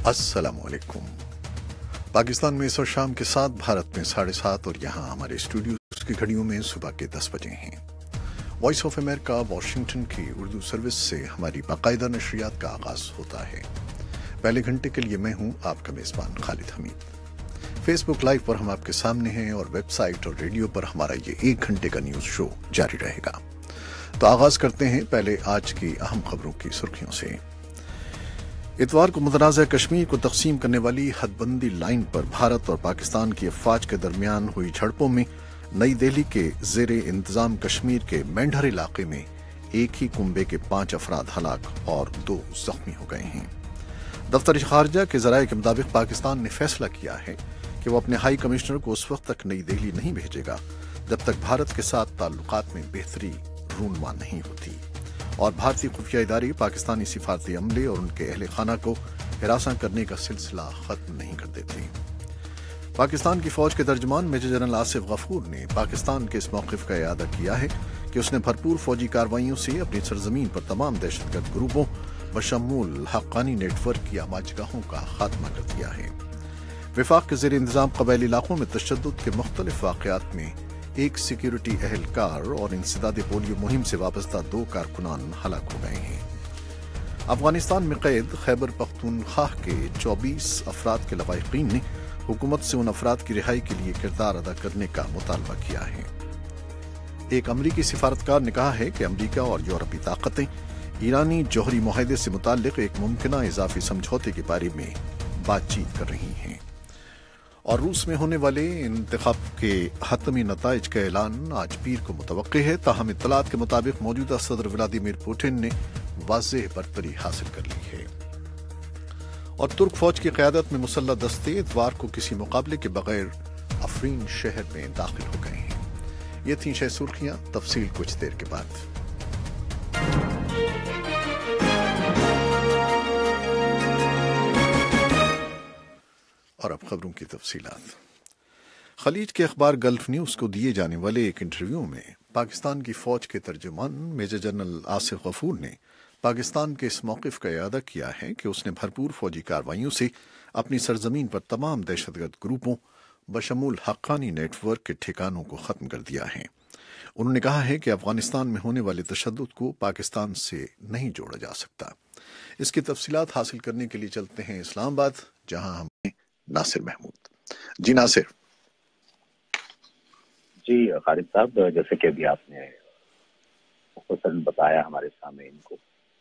السلام علیکم۔ پاکستان میں اس وقت شام کے 7، بھارت میں 7:30 اور یہاں ہمارے اسٹوڈیوز کی گھڑیوں میں صبح کے 10 بجے ہیں۔ وائس آف امریکہ واشنگٹن کی اردو سروس سے ہماری باقاعدہ نشریات کا آغاز ہوتا ہے۔ پہلے گھنٹے کے لیے میں ہوں آپ کا میزبان خالد حمید۔ فیس بک لائیو پر ہم آپ کے سامنے ہیں اور ویب سائٹ اور ریڈیو پر ہمارا یہ 1 گھنٹے کا نیوز شو جاری رہے گا۔ تو آغاز کرتے ہیں پہلے آج کی اہم خبروں کی سرخیوں سے۔ اتوار کو متنازع کشمیر کو تقسیم کرنے والی حد بندی لائن پر بھارت اور پاکستان کی افواج کے درمیان ہوئی جھڑپوں میں نئی دہلی کے زیر انتظام کشمیر کے مینڈھر علاقے میں ایک ہی کنبے کے 5 افراد ہلاک اور 2 زخمی ہو گئے ہیں۔ دفتر خارجہ کے ذرائع کے مطابق پاکستان نے فیصلہ کیا ہے کہ وہ اپنے ہائی کمشنر کو اس وقت تک نئی دہلی نہیں بھیجے گا جب تک بھارت کے ساتھ تعلقات میں بہتری رونما نہیں ہوتی، اور بھارتی خفیہ ادارے پاکستانی سفارتی عملے اور ان کے اہل خانہ کو ہراساں کرنے کا سلسلہ ختم نہیں کر دیتے۔ پاکستان کی فوج کے ترجمان میجر جنرل آصف غفور نے پاکستان کے اس موقف کا اعادہ کیا ہے کہ اس نے بھرپور فوجی کارروائیوں سے اپنی سرزمین پر تمام دہشت گرد گروپوں بشمول حقانی نیٹ ورک یا ماچگاہوں کا خاتمہ کر دیا ہے۔ وفاق کے زیر انتظام قبائلی علاقوں میں تشدد کے مختلف واقعات میں ایک سیکیورٹی اہلکار اور انسداد پولیو مہم سے وابستہ 2 کارکنان ہلاک ہو گئے ہیں۔ افغانستان میں قید خیبر پختونخوا کے 24 افراد کے لواحقین نے حکومت سے ان افراد کی رہائی کے لیے کردار ادا کرنے کا مطالبہ کیا ہے۔ ایک امریکی سفارتکار نے کہا ہے کہ امریکہ اور یورپی طاقتیں ایرانی جوہری معاہدے سے متعلق ایک ممکنہ اضافی سمجھوتے کے بارے میں بات چیت کر رہی ہیں۔ اور روس میں ہونے والے انتخاب کے حتمی نتائج کا اعلان آج پیر کو متوقع ہے، تاہم اطلاعات کے مطابق موجودہ صدر ولادیمیر پوٹن نے واضح برتری حاصل کر لی ہے۔ اور ترک فوج کی قیادت میں مسلح دستے اتوار کو کسی مقابلے کے بغیر افرین شہر میں داخل ہو گئے ہیں۔ یہ تھیں 6 سرخیاں، تفصیل کچھ دیر کے بعد۔ اور اب خبروں کی تفصیلات۔ خلیج کے اخبار گلف نیوز کو دیے جانے والے ایک انٹرویو میں پاکستان کی فوج کے ترجمان میجر جنرل آصف غفور نے پاکستان کے اس موقف کا اعادہ کیا ہے کہ اس نے بھرپور فوجی کارروائیوں سے اپنی سرزمین پر تمام دہشت گرد گروپوں بشمول حقانی نیٹ ورک کے ٹھکانوں کو ختم کر دیا ہے۔ انہوں نے کہا ہے کہ افغانستان میں ہونے والے تشدد کو پاکستان سے نہیں جوڑا جا سکتا۔ اس کی تفصیلات حاصل کرنے کے لیے چلتے ہیں اسلام آباد، جہاں ہمیں ناصر محمود۔ جی ناصر۔ جی خالد صاحب، جیسے کہ ابھی آپ نے مختصراً بتایا ہمارے سامعین کو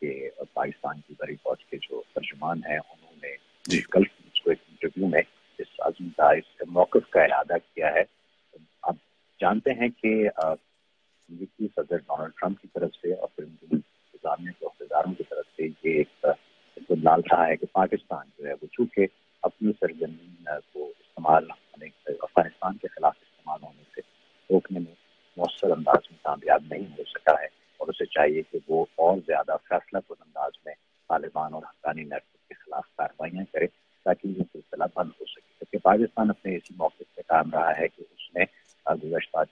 کہ پاکستان کی بڑی فوج کے جو ترجمان ہیں انہوں نے کل کو ایک انٹرویو میں اس عزم کا اس موقف کا اعادہ کیا ہے۔ آپ جانتے ہیں کہ امریکی صدر ڈونلڈ ٹرمپ کی طرف سے اور پھر ان کی انتظامیہ کے عہدیداروں کی طرف سے یہ ایک استدلال رہا ہے کہ پاکستان جو ہے وہ چونکہ اپنی سرزمین کو استعمال افغانستان کے خلاف استعمال ہونے سے روکنے میں مؤثر انداز میں کامیاب نہیں ہو سکا ہے، اور اسے چاہیے کہ وہ اور زیادہ فیصلہ کن انداز میں طالبان اور حقانی نیٹ ورک کے خلاف کارروائیاں کرے تاکہ یہ سلسلہ بند ہو سکے، کیونکہ پاکستان اپنے اسی موقع پہ کام رہا ہے کہ اس نے گزشتہ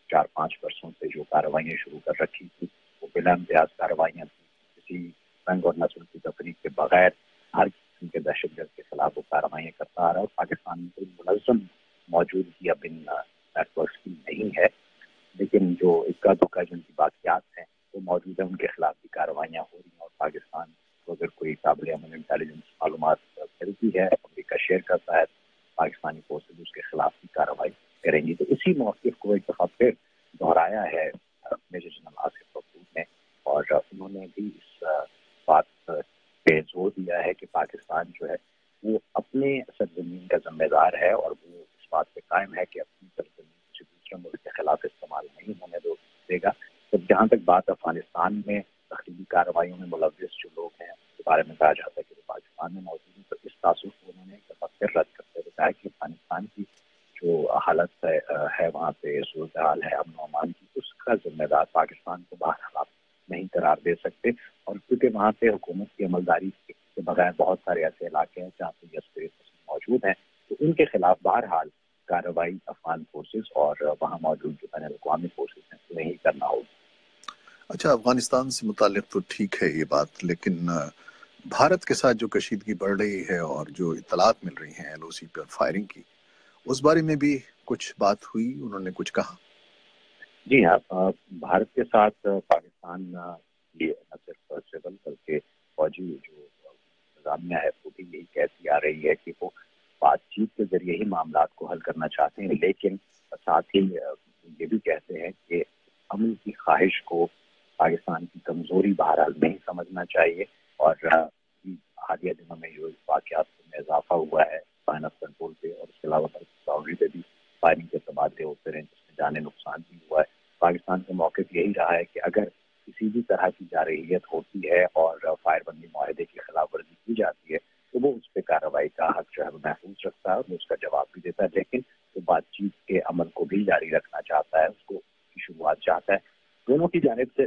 4-5 برسوں سے جو کارروائیاں شروع کر رکھی تھی وہ بلا امتیاز کارروائیاں تھیں، کسی رنگ اور نسل کی تفریق کے بغیر ہر قسم کے دہشت گرد کے خلاف وہ کارروائیاں کرتا آ رہا ہے، اور پاکستان میں کوئی منظم موجودگی اب ان نیٹ ورکس کی نہیں ہے، لیکن جو اکا دکا جن کی باقیات ہیں وہ موجود ہیں، ان کے خلاف بھی کارروائیاں ہو رہی ہیں، اور پاکستان کو اگر کوئی قابل عمل انٹیلیجنس معلومات ملتی ہے، امریکہ شیئر کرتا ہے، پاکستانی فورسز اس کے خلاف بھی کارروائی کریں گی۔ تو اسی موقف کو ایک دفعہ پھر دہرایا ہے میجر جنرل آصف غفور نے، اور انہوں نے بھی اس بات پہ زور دیا ہے کہ پاکستان جو ہے وہ اپنے سرزمین کا ذمہ دار ہے، اور وہ اس بات پہ قائم ہے کہ اپنی سرزمین کسی دوسرے ملک کے خلاف استعمال نہیں ہونے دے گا۔ تو جہاں تک بات افغانستان میں تخریبی کارروائیوں میں ملوث جو لوگ ہیں اس کے بارے میں کہا جاتا ہے کہ وہ پاکستان میں موجود ہیں، تو اس تاثر کو انہوں نے پھر رد کرتے ہوئے کہا کہ افغانستان کی جو حالت ہے وہاں پہ صورتحال ہے امن و امان کی، اس کا ذمہ دار پاکستان کو بہرحال آپ نہیں قرار دے سکتے، اور کیونکہ وہاں پہ حکومت کی عملداری کے بغیر بہت سارے ایسے علاقے ہیں جہاں پہ یہ عسکری موجود ہیں، تو ان کے خلاف بہرحال کارروائی افغان فورسز اور وہاں موجود جو بین الاقوامی فورسز ہیں انہیں ہی کرنا ہوگا۔ اچھا، افغانستان سے متعلق تو ٹھیک ہے یہ بات، لیکن بھارت کے ساتھ جو کشیدگی بڑھ رہی ہے اور جو اطلاعات مل رہی ہیں LOC پر فائرنگ کی، اس بارے میں بھی کچھ بات ہوئی، انہوں نے کچھ کہا؟ جی ہاں، بھارت کے ساتھ پاکستان یہ نہ صرف سول بلکہ فوجی جو انتظامیہ ہے وہ بھی یہی کہتی آ رہی ہے کہ وہ بات چیت کے ذریعے ہی معاملات کو حل کرنا چاہتے ہیں، لیکن ساتھ ہی یہ بھی کہتے ہیں کہ امن کی خواہش کو پاکستان کی کمزوری بہرحال نہیں سمجھنا چاہیے، اور حالیہ دنوں میں جو واقعات میں اضافہ ہوا ہے لائن آف کنٹرول پہ اور اس کے علاوہ باؤنڈری پہ بھی فائرنگ کے تبادلے ہوتے رہے جس میں جانے نقصان بھی ہوا ہے۔ پاکستان کا موقف یہی رہا ہے کہ اگر کسی بھی طرح کی جارحیت ہوتی ہے اور فائر بندی معاہدے کی خلاف ورزی کی جاتی ہے تو وہ اس پہ کارروائی کا حق جو ہے وہ محفوظ رکھتا ہے اور وہ اس کا جواب بھی دیتا ہے، لیکن وہ بات چیت کے عمل کو بھی جاری رکھنا چاہتا ہے، اس کو کی شروعات چاہتا ہے۔ دونوں کی جانب سے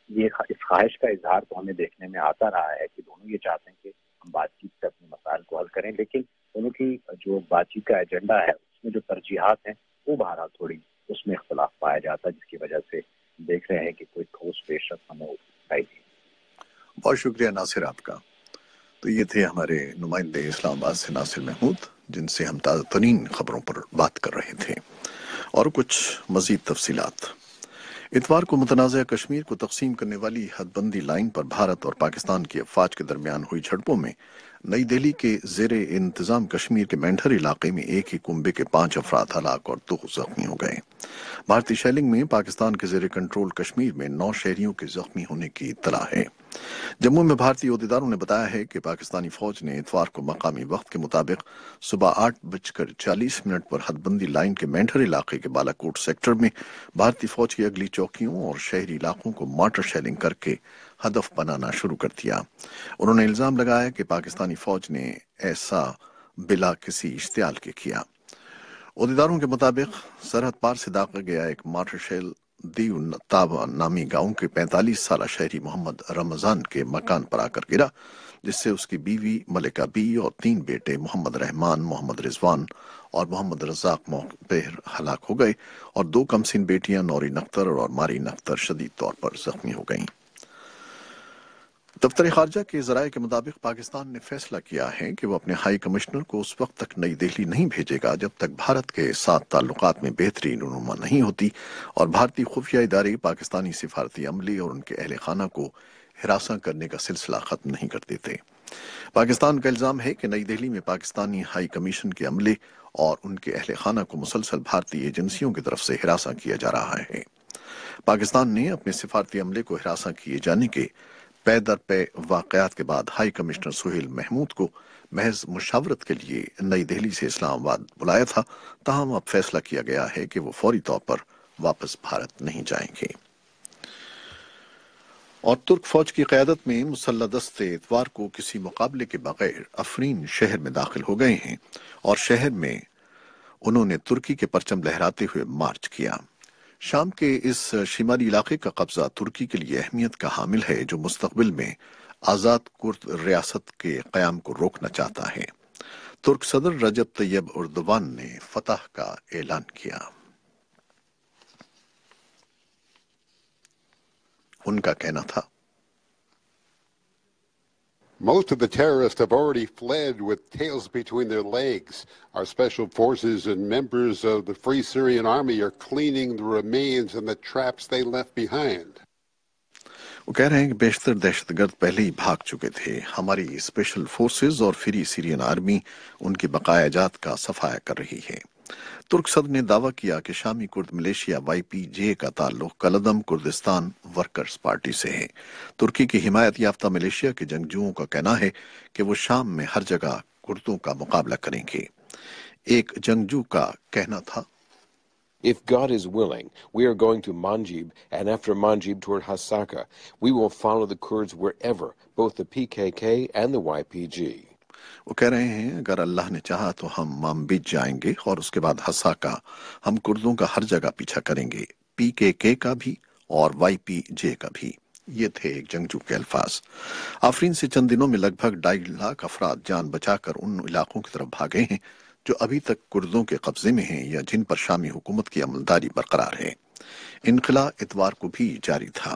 یہ اس خواہش کا اظہار تو ہمیں دیکھنے میں آتا رہا ہے کہ دونوں یہ چاہتے ہیں کہ ہم بات چیت سے اپنے مسائل کو حل کریں، لیکن دونوں کی جو بات چیت کا ایجنڈا ہے اس میں جو ترجیحات ہیں وہ بہرحال تھوڑی اس میں اختلاف پایا جاتا ہے، جس کی وجہ سے دیکھ رہے ہیں کہ کوئی ٹھوس پیش رفت ہمیں دکھائی دی۔ بہت شکریہ ناصر آپ کا۔ تو یہ تھے ہمارے نمائندے اسلام آباد سے ناصر محمود، جن سے ہم تازہ ترین خبروں پر بات کر رہے تھے۔ اور کچھ مزید تفصیلات۔ اتوار کو متنازع کشمیر کو تقسیم کرنے والی حد بندی لائن پر بھارت اور پاکستان کی افواج کے درمیان ہوئی جھڑپوں میں نئی دہلی کے زیر انتظام کشمیر کے مینڈھر علاقے میں ایک ہی کنبے کے 5 افراد ہلاک اور 2 زخمی ہو گئے۔ بھارتی شیلنگ میں پاکستان کے زیر کنٹرول کشمیر میں 9 شہریوں کے زخمی ہونے کی اطلاع ہے۔ جموں میں بھارتی عہدیداروں نے بتایا ہے کہ پاکستانی فوج نے اتوار کو مقامی وقت کے مطابق صبح 8:40 پر حد بندی لائن کے مینڈھر علاقے کے بالا کوٹ سیکٹر میں بھارتی فوج کی اگلی چوکیوں اور شہری علاقوں کو مارٹر شیلنگ کر کے ہدف بنانا شروع کر دیا۔ انہوں نے الزام لگایا کہ پاکستانی فوج نے ایسا بلا کسی اشتعال کے کیا۔ عہدیداروں کے مطابق سرحد پار سے داغا گیا ایک مارٹر شیل دیو تابا نامی گاؤں کے 45 سالہ شہری محمد رمضان کے مکان پر آ کر گرا، جس سے اس کی بیوی ملکہ بی اور 3 بیٹے محمد رحمان، محمد رضوان اور محمد رزاق موقع پر ہلاک ہو گئے اور 2 کمسن بیٹیاں نورین اختر اور مارین اختر شدید طور پر زخمی ہو گئیں۔ دفتر خارجہ کے ذرائع کے مطابق پاکستان نے فیصلہ کیا ہے کہ وہ اپنے ہائی کمشنر کو اس وقت تک نئی دہلی نہیں بھیجے گا جب تک بھارت کے ساتھ تعلقات میں بہتری رونما نہیں ہوتی اور بھارتی خفیہ ادارے پاکستانی سفارتی عملے اور ان کے اہل خانہ کو ہراساں کرنے کا سلسلہ ختم نہیں کر دیتے۔ پاکستان کا الزام ہے کہ نئی دہلی میں پاکستانی ہائی کمیشن کے عملے اور ان کے اہل خانہ کو مسلسل بھارتی ایجنسیوں کی طرف سے ہراساں کیا جا رہا ہے۔ پاکستان نے اپنے سفارتی عملے کو ہراساں کیے جانے کے پے در پے واقعات کے بعد ہائی کمشنر سہیل محمود کو محض مشاورت کے لیے نئی دہلی سے اسلام آباد بلایا تھا، تاہم اب فیصلہ کیا گیا ہے کہ وہ فوری طور پر واپس بھارت نہیں جائیں گے۔ اور ترک فوج کی قیادت میں مسلح دستے اتوار کو کسی مقابلے کے بغیر افرین شہر میں داخل ہو گئے ہیں اور شہر میں انہوں نے ترکی کے پرچم لہراتے ہوئے مارچ کیا۔ شام کے اس شمالی علاقے کا قبضہ ترکی کے لیے اہمیت کا حامل ہے جو مستقبل میں آزاد کرد ریاست کے قیام کو روکنا چاہتا ہے۔ ترک صدر رجب طیب اردوان نے فتح کا اعلان کیا۔ ان کا کہنا تھا، Most of the terrorists have already fled with tails between their legs. Our special forces and members of the Free Syrian Army are cleaning the remains and the traps they left behind. وہ کہہ رہے ہیں کہ بیشتر دہشت گرد پہلے ہی بھاگ چکے تھے۔ ہماری اسپیشل فورسز اور فری سیرین آرمی ان کی بقایا جات کا صفایا کر رہی ہے۔ ترک صدر نے دعویٰ کیا کہ شامی کرد ملیشیا YPJ کا تعلق کلدم کردستان ورکرز پارٹی سے ہے۔ ترکی کی حمایت یافتہ ملیشیا کے جنگجوؤں کا کہنا ہے کہ وہ شام میں ہر جگہ کردوں کا مقابلہ کریں گے۔ ایک جنگجو کا کہنا تھا، If God is willing, we are going to Manjib, and after Manjib toward Hasaka. We will follow the Kurds wherever, both the PKK and the YPG. وہ کہہ رہے ہیں اگر اللہ نے چاہا تو ہم مانبج جائیں گے اور اس کے بعد ہساکا، ہم کردوں کا ہر جگہ پیچھا کریں گے، PKK کا بھی اور YPJ کا بھی۔ یہ تھے ایک جنگجو کے الفاظ۔ آفرین سے چند دنوں میں لگ بھگ 2.5 لاکھ افراد جان بچا کر ان علاقوں کی طرف بھاگے ہیں جو ابھی تک کردوں کے قبضے میں ہیں یا جن پر شامی حکومت کی عملداری برقرار ہے۔ انخلا اتوار کو بھی جاری تھا۔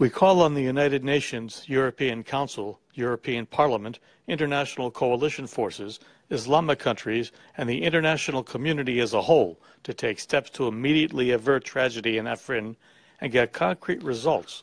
We call on the United Nations, European Council, European Parliament, international coalition forces, Islamic countries, and the international community as a whole to take steps to immediately avert tragedy in Afrin and get concrete results.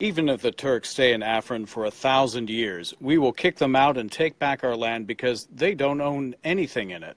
Even if the Turks stay in Afrin for 1,000 years, we will kick them out and take back our land because they don't own anything in it.